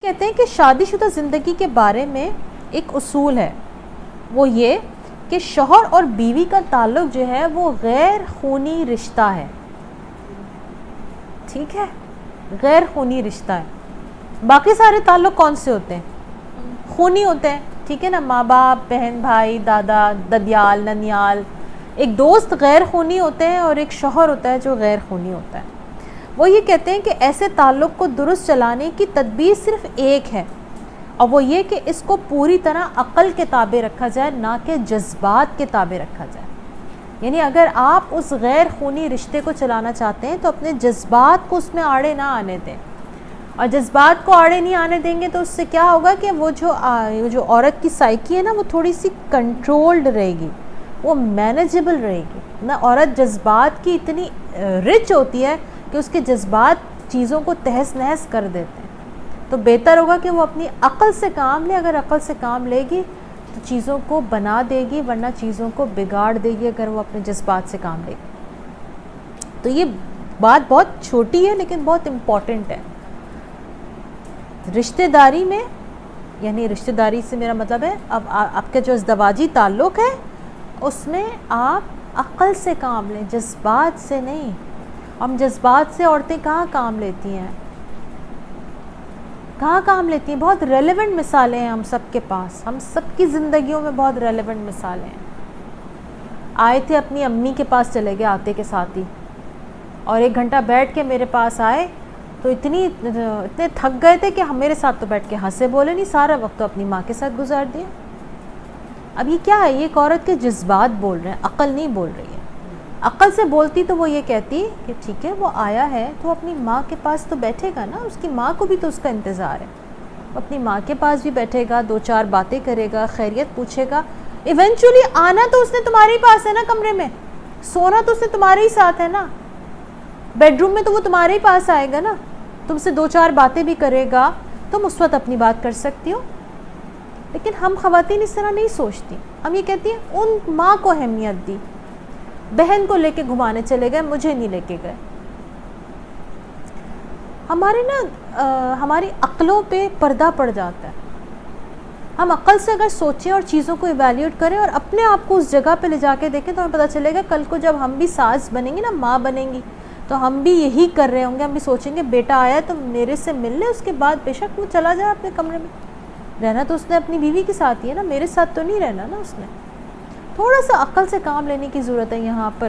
کہتے ہیں کہ شادی شدہ زندگی کے بارے میں ایک اصول ہے، وہ یہ کہ شوہر اور بیوی کا تعلق جو ہے وہ غیر خونی رشتہ ہے. ٹھیک ہے، غیر خونی رشتہ ہے. باقی سارے تعلق کون سے ہوتے ہیں؟ خونی ہوتے ہیں. ٹھیک ہے نا، ماں باپ، بہن بھائی، دادا ددیال ننیال. ایک دوست غیر خونی ہوتے ہیں اور ایک شوہر ہوتا ہے جو غیر خونی ہوتا ہے. وہ یہ کہتے ہیں کہ ایسے تعلق کو درست چلانے کی تدبیر صرف ایک ہے، اور وہ یہ کہ اس کو پوری طرح عقل کے تابع رکھا جائے، نہ کہ جذبات کے تابع رکھا جائے. یعنی اگر آپ اس غیر خونی رشتے کو چلانا چاہتے ہیں تو اپنے جذبات کو اس میں آڑے نہ آنے دیں، اور جذبات کو آڑے نہیں آنے دیں گے تو اس سے کیا ہوگا کہ وہ جو عورت کی سائیکی ہے نا، وہ تھوڑی سی کنٹرولڈ رہے گی، وہ مینیجبل رہے گی نا. عورت جذبات کی اتنی رچ ہوتی ہے کہ اس کے جذبات چیزوں کو تہس نہس کر دیتے ہیں. تو بہتر ہوگا کہ وہ اپنی عقل سے کام لے. اگر عقل سے کام لے گی تو چیزوں کو بنا دے گی، ورنہ چیزوں کو بگاڑ دے گی اگر وہ اپنے جذبات سے کام لے گی. تو یہ بات بہت چھوٹی ہے لیکن بہت امپورٹنٹ ہے. رشتہ داری میں، یعنی رشتہ داری سے میرا مطلب ہے اب آپ کا جو ازدواجی تعلق ہے اس میں آپ عقل سے کام لیں، جذبات سے نہیں. ہم جذبات سے عورتیں کہاں کام لیتی ہیں، کہاں کام لیتی ہیں؟ بہت ریلیونٹ مثالیں ہیں ہم سب کے پاس، ہم سب کی زندگیوں میں بہت ریلیونٹ مثالیں ہیں. آئے تھے اپنی امی کے پاس، چلے گئے آتے کے ساتھ ہی، اور 1 گھنٹہ بیٹھ کے میرے پاس آئے تو اتنے تھک گئے تھے کہ ہم میرے ساتھ تو بیٹھ کے ہنسے بولے نہیں، سارا وقت تو اپنی ماں کے ساتھ گزار دیا. اب یہ کیا ہے؟ یہ ایک عورت کے جذبات بول رہے ہیں، عقل نہیں بول رہی ہے. عقل سے بولتی تو وہ یہ کہتی کہ ٹھیک ہے، وہ آیا ہے تو اپنی ماں کے پاس تو بیٹھے گا نا، اس کی ماں کو بھی تو اس کا انتظار ہے. اپنی ماں کے پاس بھی بیٹھے گا، 2-4 باتیں کرے گا، خیریت پوچھے گا. ایونچولی آنا تو اس نے تمہارے ہی پاس ہے نا، کمرے میں سونا تو اس نے تمہارے ہی ساتھ ہے نا، بیڈ روم میں تو وہ تمہارے ہی پاس آئے گا نا، تم سے 2-4 باتیں بھی کرے گا، تم اس وقت اپنی بات کر سکتی ہو. لیکن ہم خواتین اس طرح نہیں سوچتی. ہم یہ کہتی ہیں ان ماں کو اہمیت دی، بہن کو لے کے گھمانے چلے گئے، مجھے نہیں لے کے گئے. ہماری عقلوں پہ پردہ پڑ جاتا ہے. ہم عقل سے اگر سوچیں اور چیزوں کو ایویلیوٹ کریں اور اپنے آپ کو اس جگہ پہ لے جا کے دیکھیں تو ہمیں پتہ چلے گا کل کو جب ہم بھی ساس بنیں گی نا، ماں بنیں گی، تو ہم بھی یہی کر رہے ہوں گے. ہم بھی سوچیں گے بیٹا آیا تو میرے سے مل لے، اس کے بعد بے شک وہ چلا جائے اپنے کمرے میں. رہنا تو اس نے اپنی بیوی کے ساتھ ہی ہے نا، میرے ساتھ تو نہیں رہنا نا اس نے. تھوڑا سا عقل سے کام لینے کی ضرورت ہے یہاں پر.